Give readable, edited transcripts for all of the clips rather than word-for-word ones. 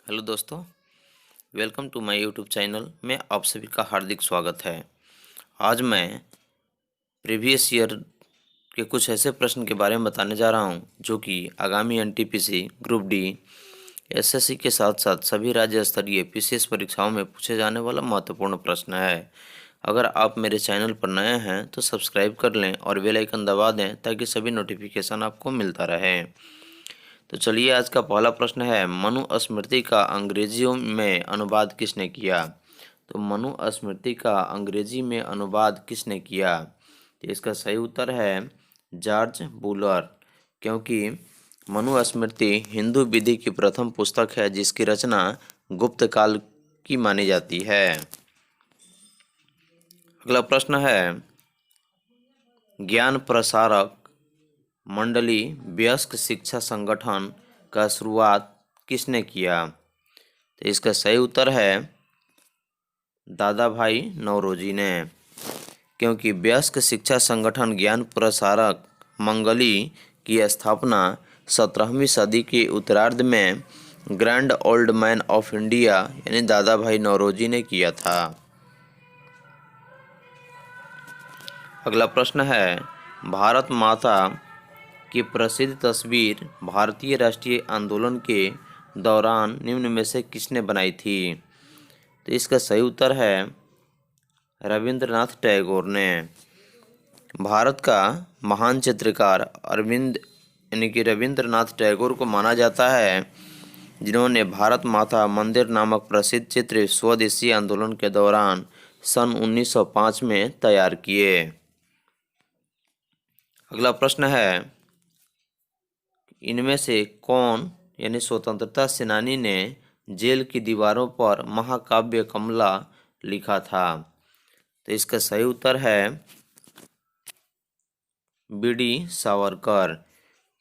Hello दोस्तों, welcome to my YouTube channel में आप सभी का हार्दिक स्वागत है। आज मैं प्रीवियस ईयर के कुछ ऐसे प्रश्न के बारे में बताने जा रहा हूं जो कि आगामी एनटीपीसी, ग्रुप डी, एसएससी के साथ साथ सभी राज्य स्तरीय पीसीएस परीक्षाओं में पूछे जाने वाला महत्वपूर्ण प्रश्न है। अगर आप मेरे चैनल पर नए हैं तो सब्सक्राइब कर लें और बेल आइकन दबा दें ताकि सभी नोटिफिकेशन आपको मिलता रहे। तो चलिए, आज का पहला प्रश्न है, मनुस्मृति का अंग्रेजियों में अनुवाद किसने किया? तो मनुस्मृति का अंग्रेजी में अनुवाद किसने किया? तो इसका सही उत्तर है जॉर्ज बुलर, क्योंकि मनुस्मृति हिंदू विधि की प्रथम पुस्तक है जिसकी रचना गुप्त काल की मानी जाती है। अगला प्रश्न है, ज्ञान प्रसारक मंडली वयस्क शिक्षा संगठन का शुरुआत किसने किया? तो इसका सही उत्तर है दादा भाई नौरोजी ने, क्योंकि वयस्क शिक्षा संगठन ज्ञान प्रसारक मंडली की स्थापना 17वीं सदी के उत्तरार्ध में grand old man of India यानी दादा भाई नौरोजी ने किया था। अगला प्रश्न है, भारत माता की प्रसिद्ध तस्वीर भारतीय राष्ट्रीय आंदोलन के दौरान निम्न में से किसने बनाई थी? तो इसका सही उत्तर है रविंद्रनाथ टैगोर ने। भारत का महान चित्रकार अरविंद यानी कि रविंद्रनाथ टैगोर को माना जाता है जिन्होंने भारत माता मंदिर नामक प्रसिद्ध चित्र स्वदेशी आंदोलन के दौरान सन 1905 में तैयार किए। अगला प्रश्न है, इनमें से कौन यानी स्वतंत्रता सेनानी ने जेल की दीवारों पर महाकाव्य कमला लिखा था? तो इसका सही उत्तर है बीडी सावरकर,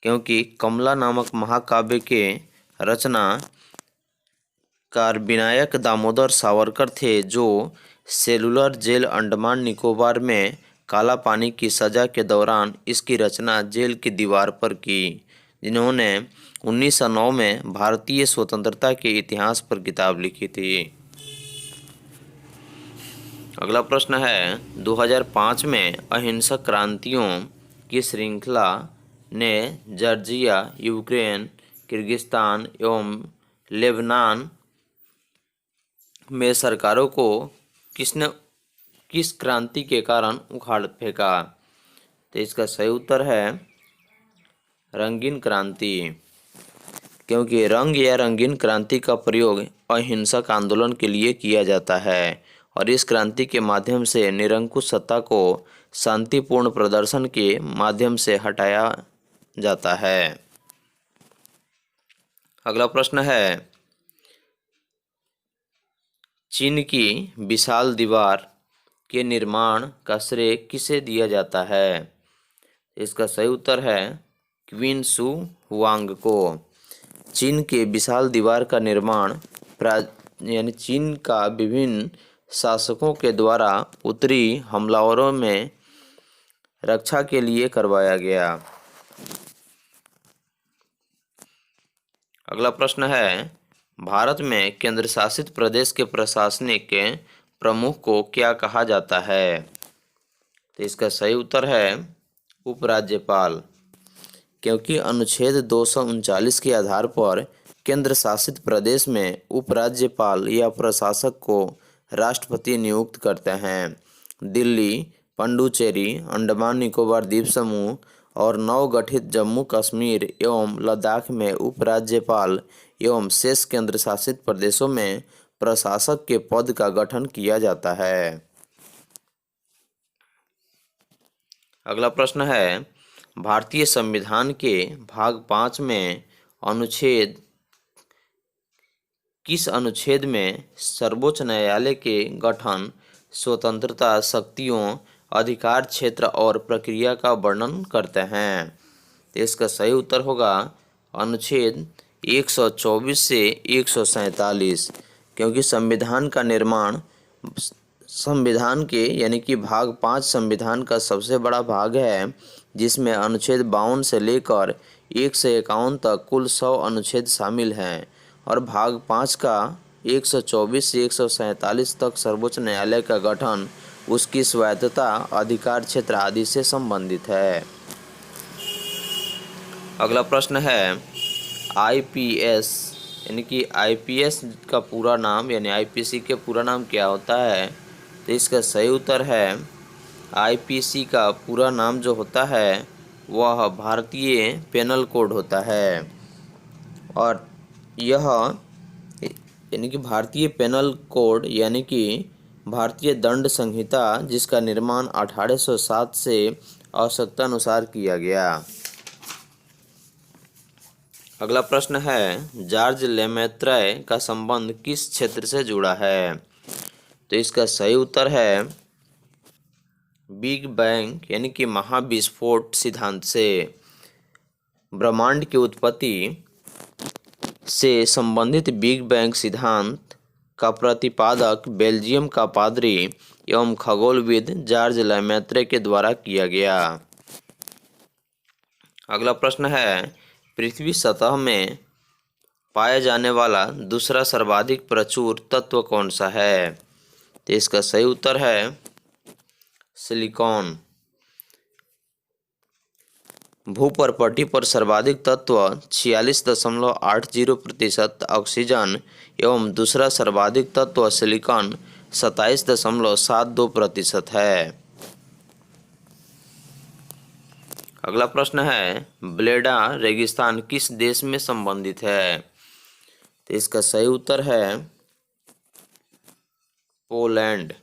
क्योंकि कमला नामक महाकाव्य के रचनाकार विनायक दामोदर सावरकर थे जो सेलुलर जेल अंडमान निकोबार में काला पानी की सजा के दौरान इसकी रचना जेल की दीवार पर की, जिन्होंने 1909 में भारतीय स्वतंत्रता के इतिहास पर किताब लिखी थी। अगला प्रश्न है, 2005 में अहिंसक क्रांतियों की श्रृंखला ने जॉर्जिया, यूक्रेन, किर्गिस्तान एवं लेबनान में सरकारों को किस क्रांति के कारण उखाड़ फेंका? तो इसका सही उत्तर है रंगीन क्रांति, क्योंकि रंग या रंगीन क्रांति का प्रयोग अहिंसक आंदोलन के लिए किया जाता है और इस क्रांति के माध्यम से निरंकुश सत्ता को शांतिपूर्ण प्रदर्शन के माध्यम से हटाया जाता है। अगला प्रश्न है, चीन की विशाल दीवार के निर्माण का श्रेय किसे दिया जाता है? इसका सही उत्तर है क्वीन शू हुआंग को। चीन के विशाल दीवार का निर्माण यानी चीन का विभिन्न शासकों के द्वारा उत्तरी हमलावरों में रक्षा के लिए करवाया गया। अगला प्रश्न है, भारत में केंद्र शासित प्रदेश के प्रशासनिक प्रमुख को क्या कहा जाता है? तो इसका सही उत्तर है उपराज्यपाल, क्योंकि अनुच्छेद 239 के आधार पर केंद्र शासित प्रदेश में उपराज्यपाल या प्रशासक को राष्ट्रपति नियुक्त करते हैं। दिल्ली, पुडुचेरी, अंडमान निकोबार द्वीप समूह और नवगठित जम्मू कश्मीर एवं लद्दाख में उपराज्यपाल एवं शेष केंद्र शासित प्रदेशों में प्रशासक के पद का गठन किया जाता है। अगला प्रश्न है, भारतीय संविधान के भाग 5 में किस अनुच्छेद में सर्वोच्च न्यायालय के गठन, स्वतंत्रता, शक्तियों, अधिकार क्षेत्र और प्रक्रिया का वर्णन करते हैं? तो इसका सही उत्तर होगा अनुच्छेद 124 से 147, क्योंकि संविधान का निर्माण संविधान के यानी कि भाग 5 संविधान का सबसे बड़ा भाग है जिसमें अनुच्छेद 52 से लेकर 151 तक कुल 100 अनुच्छेद शामिल हैं और भाग 5 का 124 से 147 तक सर्वोच्च न्यायालय का गठन, उसकी स्वायत्तता, अधिकार क्षेत्र आदि से संबंधित है। अगला प्रश्न है आईपीएस यानी कि आईपीएस का पूरा नाम यानी आईपीसी के पूरा नाम क्या होता है? तो इसका सही उत्तर है आईपीसी का पूरा नाम जो होता है वह भारतीय पेनल कोड होता है। और यह यानी कि भारतीय पेनल कोड यानी कि भारतीय दंड संहिता, जिसका निर्माण 1807 से आवश्यकता अनुसार किया गया। अगला प्रश्न है जॉर्ज लेमेत्रे का संबंध किस क्षेत्र से जुड़ा है? तो इसका सही उत्तर है बिग बैंग यानी कि महाविस्फोट सिद्धांत से। ब्रह्मांड की उत्पत्ति से संबंधित बिग बैंग सिद्धांत का प्रतिपादक बेल्जियम का पादरी एवं खगोलविद जॉर्ज लेमेत्रे के द्वारा किया गया। अगला प्रश्न है पृथ्वी सतह में पाया जाने वाला दूसरा सर्वाधिक प्रचुर तत्व कौन सा है? तो इसका सही उत्तर है सिलिकॉन। भूपर्पटी पर सर्वाधिक तत्व 46.80% ऑक्सीजन एवं दूसरा सर्वाधिक तत्व सिलिकॉन 27.72% है। अगला प्रश्न है ब्लेडा रेगिस्तान किस देश में संबंधित है? तो इसका सही उत्तर है पोलैंड।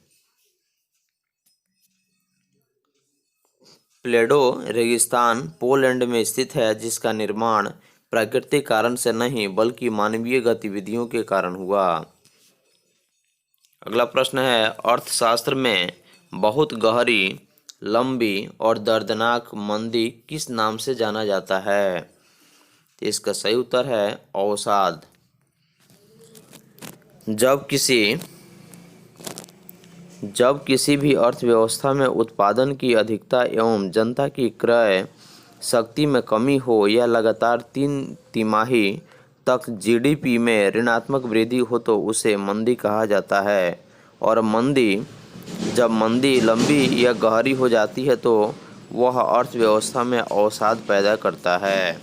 प्लेडो रेगिस्तान पोलैंड में स्थित है, जिसका निर्माण प्राकृतिक कारण से नहीं बल्कि मानवीय गतिविधियों के कारण हुआ। अगला प्रश्न है अर्थशास्त्र में बहुत गहरी, लंबी और दर्दनाक मंदी किस नाम से जाना जाता है? तो इसका सही उत्तर है अवसाद। जब किसी भी अर्थव्यवस्था में उत्पादन की अधिकता एवं जनता की क्रय शक्ति में कमी हो या लगातार 3 तिमाही तक जीडीपी में ऋणात्मक वृद्धि हो तो उसे मंदी कहा जाता है। और जब मंदी लंबी या गहरी हो जाती है तो वह अर्थव्यवस्था में अवसाद पैदा करता है।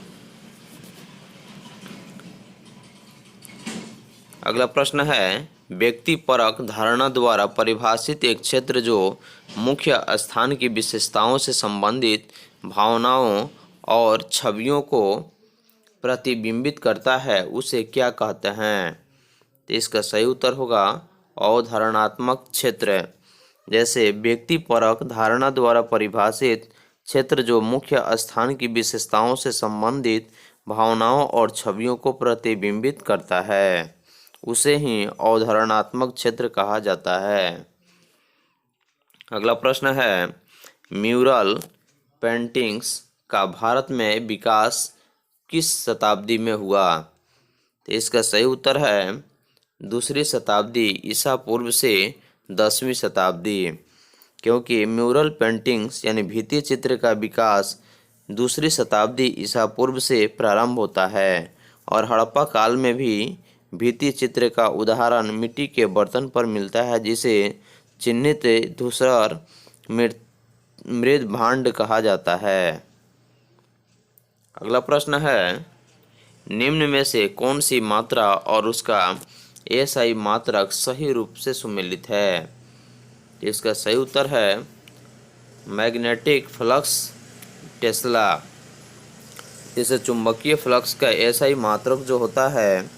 अगला प्रश्न है व्यक्तिपरक धारणा द्वारा परिभाषित एक क्षेत्र जो मुख्य स्थान की विशेषताओं से संबंधित भावनाओं और छवियों को प्रतिबिंबित करता है उसे क्या कहते हैं? तो इसका सही उत्तर होगा अवधारणात्मक क्षेत्र। जैसे व्यक्तिपरक धारणा द्वारा परिभाषित क्षेत्र जो मुख्य स्थान की विशेषताओं से संबंधित भावनाओं और छवियों को प्रतिबिंबित करता है उसे ही अवधारणात्मक क्षेत्र कहा जाता है। अगला प्रश्न है म्यूरल पेंटिंग्स का भारत में विकास किस शताब्दी में हुआ? तो इसका सही उत्तर है 2री शताब्दी ईसा पूर्व से 10वीं शताब्दी, क्योंकि म्यूरल पेंटिंग्स यानी भित्ति चित्र का विकास 2री शताब्दी ईसा पूर्व से प्रारंभ होता है। और हड़प्पा काल में भी भित्ति चित्र का उदाहरण मिट्टी के बर्तन पर मिलता है, जिसे चिन्हित धूसर मृद भांड कहा जाता है। अगला प्रश्न है निम्न में से कौन सी मात्रा और उसका एसआई मात्रक सही रूप से सुमेलित है? इसका सही उत्तर है मैग्नेटिक फ्लक्स टेस्ला। जैसे चुंबकीय फ्लक्स का एसआई मात्रक जो होता है,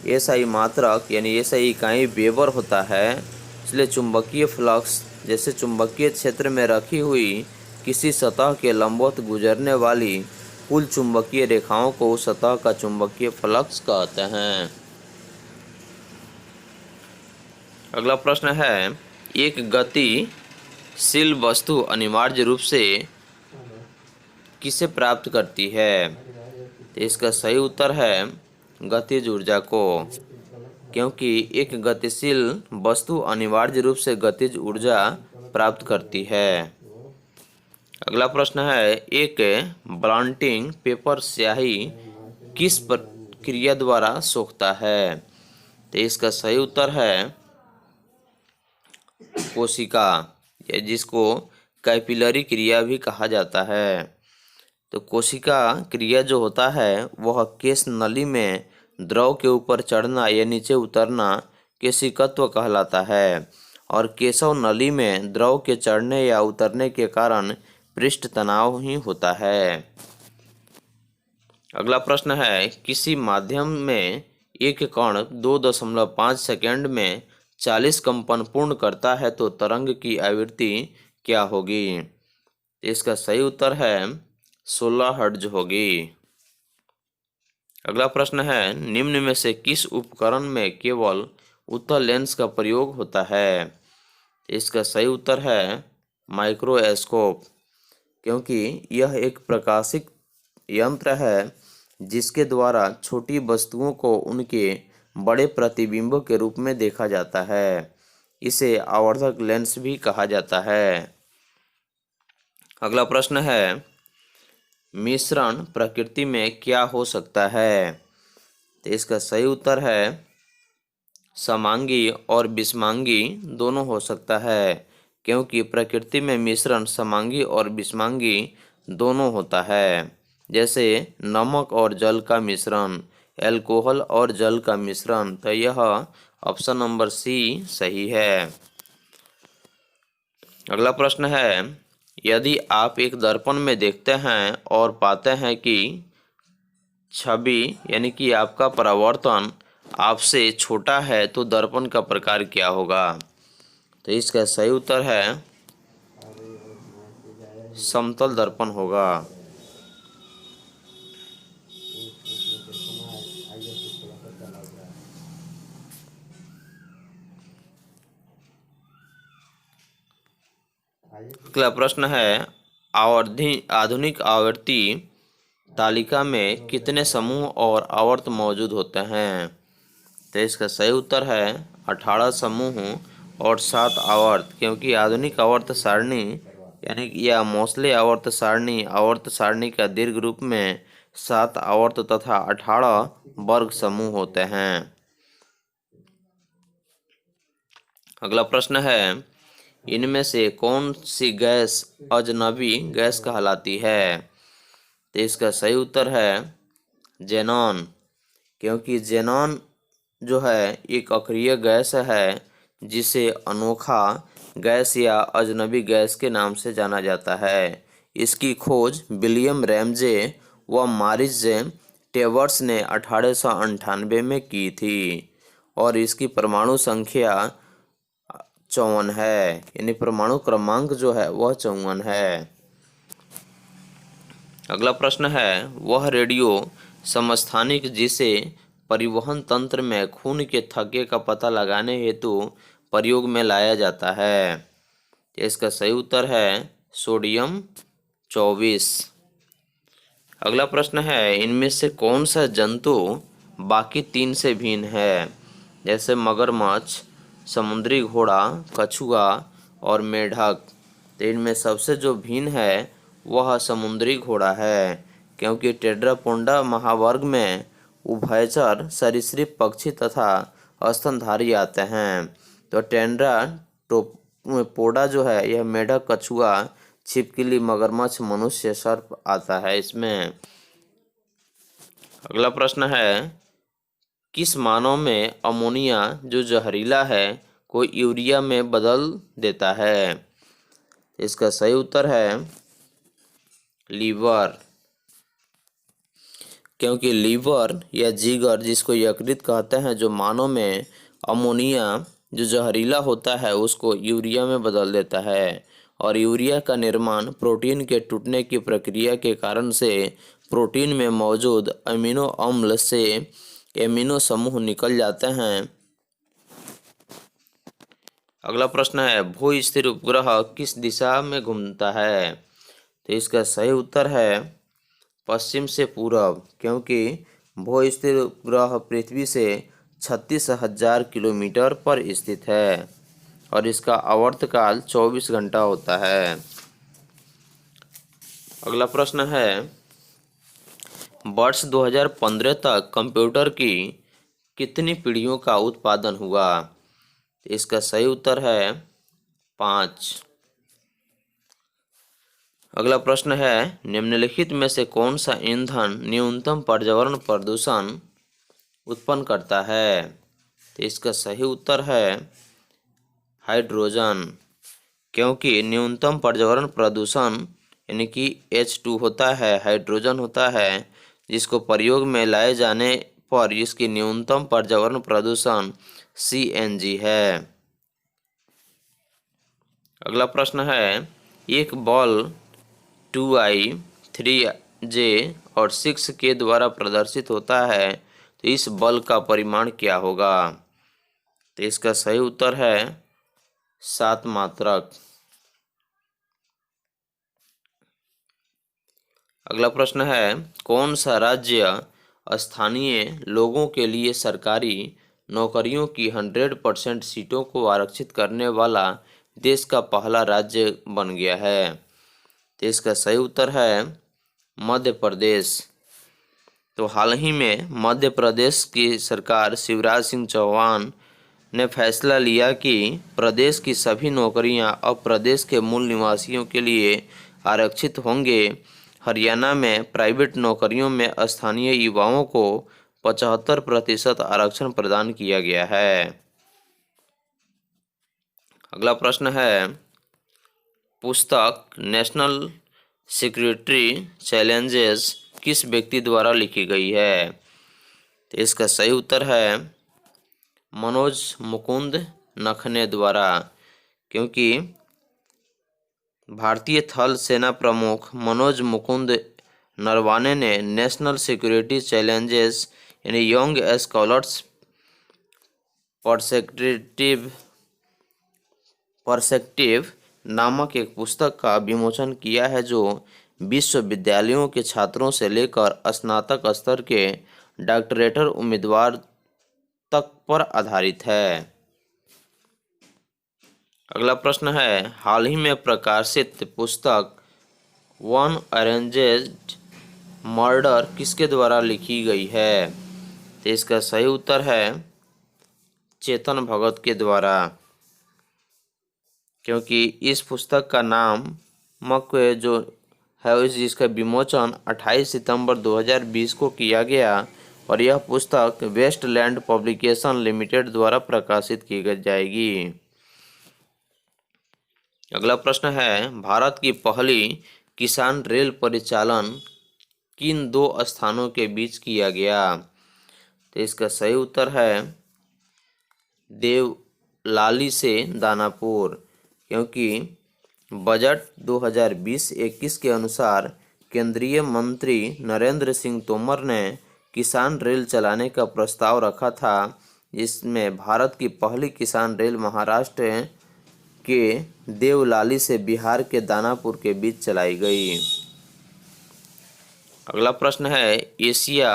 एसआई मात्रक यानी एसआई इकाई वेबर होता है। इसलिए चुंबकीय फ्लक्स जैसे चुंबकीय क्षेत्र में रखी हुई किसी सतह के लंबवत गुजरने वाली कुल चुंबकीय रेखाओं को उस सतह का चुंबकीय फ्लक्स कहते हैं। अगला प्रश्न है एक गतिशील वस्तु अनिवार्य रूप से किसे प्राप्त करती है? तो इसका सही उत्तर है गतिज ऊर्जा को, क्योंकि एक गतिशील वस्तु अनिवार्य रूप से गतिज ऊर्जा प्राप्त करती है। अगला प्रश्न है एक ब्लॉटिंग पेपर स्याही क्रिया द्वारा सोखता है? तो इसका सही उत्तर है कोशिका, या जिसको कैपिलरी क्रिया भी कहा जाता है। तो कोशिका क्रिया जो होता है वह केश नली में द्रव के ऊपर चढ़ना या नीचे उतरना केशिकत्व कहलाता है, और केशव नली में द्रव के चढ़ने या उतरने के कारण पृष्ठ तनाव ही होता है। अगला प्रश्न है, किसी माध्यम में एक कण 2.5 सेकंड में 40 कंपन पूर्ण करता है तो तरंग की आवृत्ति क्या होगी? इसका सही उत्तर है 16 हर्ट्ज होगी। अगला प्रश्न है, निम्न में से किस उपकरण में केवल उत्तल लेंस का प्रयोग होता है? इसका सही उत्तर है माइक्रोस्कोप, क्योंकि यह एक प्रकाशिक यंत्र है जिसके द्वारा छोटी वस्तुओं को उनके बड़े प्रतिबिंबों के रूप में देखा जाता है। इसे आवर्धक लेंस भी कहा जाता है। अगला प्रश्न है, मिश्रण प्रकृति में क्या हो सकता है? तो इसका सही उत्तर है समांगी और विषमांगी दोनों हो सकता है, क्योंकि प्रकृति में मिश्रण समांगी और विषमांगी दोनों होता है। जैसे नमक और जल का मिश्रण, अल्कोहल और जल का मिश्रण। तो यह ऑप्शन नंबर सी सही है। अगला प्रश्न है, यदि आप एक दर्पण में देखते हैं और पाते हैं कि छवि यानी कि आपका परावर्तन आपसे छोटा है तो दर्पण का प्रकार क्या होगा? तो इसका सही उत्तर है समतल दर्पण होगा। अगला प्रश्न है, आधुनिक आवर्ती तालिका में कितने समूह और आवर्त मौजूद होते हैं? तो इसका सही उत्तर है 18 समूह और 7 आवर्त, क्योंकि आधुनिक आवर्त सारणी यानी या मोस्ले आवर्त सारणी का दीर्घ रूप में 7 आवर्त तथा 18 वर्ग समूह होते हैं। अगला प्रश्न है, इनमें से कौन सी गैस अजनबी गैस कहलाती है? तो इसका सही उत्तर है जेनॉन, क्योंकि जेनॉन जो है एक अक्रिय गैस है जिसे अनोखा गैस या अजनबी गैस के नाम से जाना जाता है। इसकी खोज विलियम रैमजे व मारिस टेवर्स ने 1898 में की थी, और इसकी परमाणु संख्या 54 है, यानी परमाणु क्रमांक जो है वह 54 है। अगला प्रश्न है, वह रेडियो समस्थानिक जिसे परिवहन तंत्र में खून के थक्के का पता लगाने हेतु प्रयोग में लाया जाता है? इसका सही उत्तर है सोडियम 24। अगला प्रश्न है, इनमें से कौन सा जंतु बाकी 3 से भिन्न है? जैसे मगरमच्छ, समुद्री घोड़ा, कछुआ और मेढक। तो इनमें सबसे जो भिन्न है वह समुद्री घोड़ा है, क्योंकि टेट्रापोडा महावर्ग में उभयचर सरीसृप पक्षी तथा स्तनधारी आते हैं। तो टेट्रापोडा जो है यह मेढक, कछुआ, छिपकली, मगरमच्छ, मनुष्य, सर्प आता है इसमें। अगला प्रश्न है, किस मानव में अमोनिया जो जहरीला है को यूरिया में बदल देता है? इसका सही उत्तर है लीवर, क्योंकि लीवर या जिगर जिसको यकृत कहते हैं जो मानव में अमोनिया जो जहरीला होता है उसको यूरिया में बदल देता है, और यूरिया का निर्माण प्रोटीन के टूटने की प्रक्रिया के कारण से प्रोटीन में मौजूद अमीनो अम्ल से एमिनो समूह निकल जाते हैं। अगला प्रश्न है, भू स्थिर उपग्रह किस दिशा में घूमता है? तो इसका सही उत्तर है पश्चिम से पूरब, क्योंकि भू स्थिर उपग्रह पृथ्वी से 36,000 किलोमीटर पर स्थित है, और इसका आवर्तकाल 24 घंटा होता है। अगला प्रश्न है, वर्ष 2015 तक कंप्यूटर की कितनी पीढ़ियों का उत्पादन हुआ? तो इसका सही उत्तर है 5। अगला प्रश्न है, निम्नलिखित में से कौन सा ईंधन न्यूनतम पर्यावरण प्रदूषण उत्पन्न करता है? तो इसका सही उत्तर है हाइड्रोजन, क्योंकि न्यूनतम पर्यावरण प्रदूषण यानी कि H2 होता है, हाइड्रोजन होता है, जिसको प्रयोग में लाए जाने पर इसकी न्यूनतम पर्यावरण प्रदूषण CNG है। अगला प्रश्न है, एक बॉल 2i, 3j और 6k द्वारा प्रदर्शित होता है, तो इस बल का परिमाण क्या होगा? तो इसका सही उत्तर है 7 मात्रक। अगला प्रश्न है, कौन सा राज्य स्थानीय लोगों के लिए सरकारी नौकरियों की 100% सीटों को आरक्षित करने वाला देश का पहला राज्य बन गया है? तो इसका सही उत्तर है मध्य प्रदेश। तो हाल ही में मध्य प्रदेश की सरकार शिवराज सिंह चौहान ने फैसला लिया कि प्रदेश की सभी नौकरियां अब प्रदेश के मूल निवासियों के लिए आरक्षित होंगे। हरियाणा में प्राइवेट नौकरियों में स्थानीय युवाओं को 75% आरक्षण प्रदान किया गया है। अगला प्रश्न है, पुस्तक नेशनल सिक्योरिटी चैलेंजेस किस व्यक्ति द्वारा लिखी गई है? तो इसका सही उत्तर है मनोज मुकुंद नखने द्वारा, क्योंकि भारतीय थल सेना प्रमुख मनोज मुकुंद नरवाने ने नेशनल सिक्योरिटी चैलेंजेस यानी यंग स्कॉलर्स पर्सपेक्टिव नामक एक पुस्तक का विमोचन किया है, जो विश्वविद्यालयों के छात्रों से लेकर स्नातक स्तर के डॉक्टरेट उम्मीदवार तक पर आधारित है। अगला प्रश्न है, हाल ही में प्रकाशित पुस्तक वन अरेंज्ड मर्डर किसके द्वारा लिखी गई है? तो इसका सही उत्तर है चेतन भगत के द्वारा, क्योंकि इस पुस्तक का नामक जो है जिसका विमोचन 28 सितंबर 2020 को किया गया और यह पुस्तक वेस्टलैंड पब्लिकेशन लिमिटेड द्वारा प्रकाशित की जाएगी। अगला प्रश्न है, भारत की पहली किसान रेल परिचालन किन 2 स्थानों के बीच किया गया? तो इसका सही उत्तर है देवलाली से दानापुर, क्योंकि बजट 2020-21 के अनुसार केंद्रीय मंत्री नरेंद्र सिंह तोमर ने किसान रेल चलाने का प्रस्ताव रखा था, जिसमें भारत की पहली किसान रेल महाराष्ट्र के देवलाली से बिहार के दानापुर के बीच चलाई गई। अगला प्रश्न है, एशिया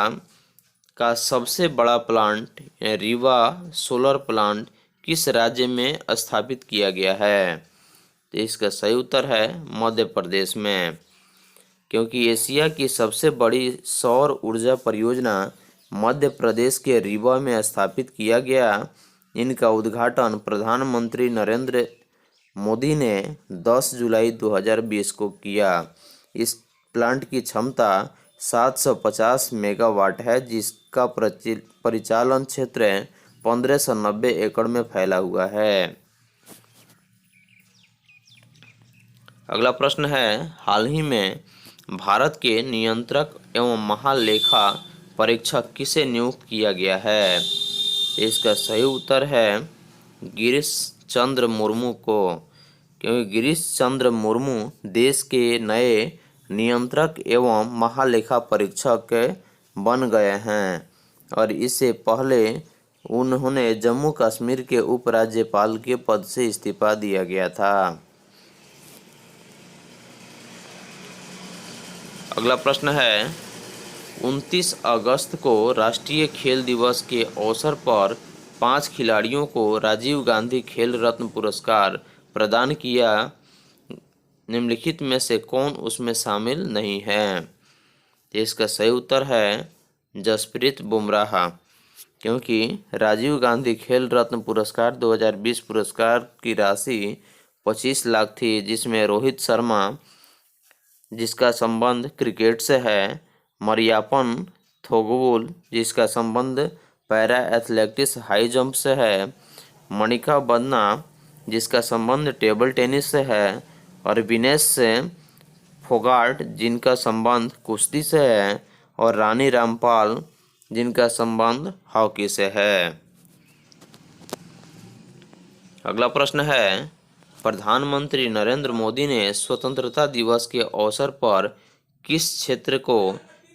का सबसे बड़ा प्लांट रीवा सोलर प्लांट किस राज्य में स्थापित किया गया है? तो इसका सही उत्तर है मध्य प्रदेश में, क्योंकि एशिया की सबसे बड़ी सौर ऊर्जा परियोजना मध्य प्रदेश के रीवा में स्थापित किया गया। इनका उद्घाटन प्रधानमंत्री नरेंद्र मोदी ने 10 जुलाई 2020 को किया। इस प्लांट की क्षमता 750 मेगावाट है, जिसका परिचालन क्षेत्र 1590 एकड़ में फैला हुआ है। अगला प्रश्न है, हाल ही में भारत के नियंत्रक एवं महालेखा परीक्षक किसे नियुक्त किया गया है? इसका सही उत्तर है गिरीश चंद्र मुर्मू को, क्योंकि गिरीश चंद्र मुर्मू देश के नए नियंत्रक एवं महालेखा परीक्षक बन गए हैं और इससे पहले उन्होंने जम्मू कश्मीर के उपराज्यपाल के पद से इस्तीफा दिया गया था। अगला प्रश्न है, 29 अगस्त को राष्ट्रीय खेल दिवस के अवसर पर 5 खिलाड़ियों को राजीव गांधी खेल रत्न पुरस्कार प्रदान किया, निम्नलिखित में से कौन उसमें शामिल नहीं है? तो इसका सही उत्तर है जसप्रीत बुमराह, क्योंकि राजीव गांधी खेल रत्न पुरस्कार 2020 पुरस्कार की राशि 25 लाख थी, जिसमें रोहित शर्मा जिसका संबंध क्रिकेट से है, मरियापन थोगुल जिसका संबंध पैरा एथलेटिक्स हाई जंप से है, मणिका बन्ना जिसका संबंध टेबल टेनिस से है और विनेश फोगाट जिनका संबंध कुश्ती से है और रानी रामपाल जिनका संबंध हॉकी से है। अगला प्रश्न है, प्रधानमंत्री नरेंद्र मोदी ने स्वतंत्रता दिवस के अवसर पर किस क्षेत्र को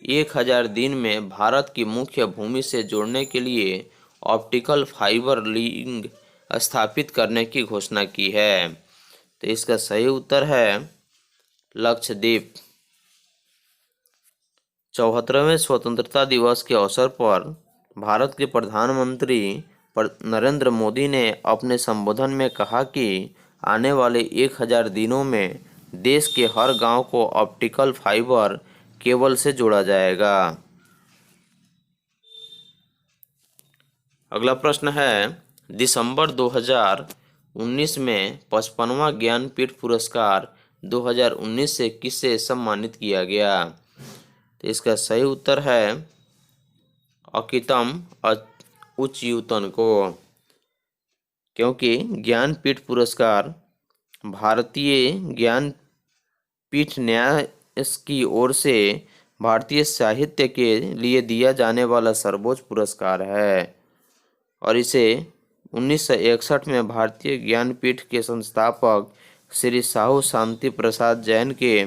1000 दिन में भारत की मुख्य भूमि से जोड़ने के लिए ऑप्टिकल फाइबर लिंक स्थापित करने की घोषणा की है? तो इसका सही उत्तर है लक्षद्वीप। 74वें स्वतंत्रता दिवस के अवसर पर भारत के प्रधानमंत्री नरेंद्र मोदी ने अपने संबोधन में कहा कि आने वाले 1000 दिनों में देश के हर गांव को ऑप्टिकल फाइबर केबल से जोड़ा जाएगा। अगला प्रश्न है, दिसंबर 2019 में 55वां ज्ञानपीठ पुरस्कार 2019 से किसे सम्मानित किया गया? तो इसका सही उत्तर है अकितम उच्चयूतन को, क्योंकि ज्ञानपीठ पुरस्कार भारतीय ज्ञानपीठ न्यास की ओर से भारतीय साहित्य के लिए दिया जाने वाला सर्वोच्च पुरस्कार है और इसे 1961 में भारतीय ज्ञानपीठ के संस्थापक श्री साहू शांति प्रसाद जैन के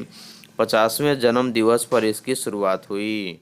50वें जन्म दिवस पर इसकी शुरुआत हुई।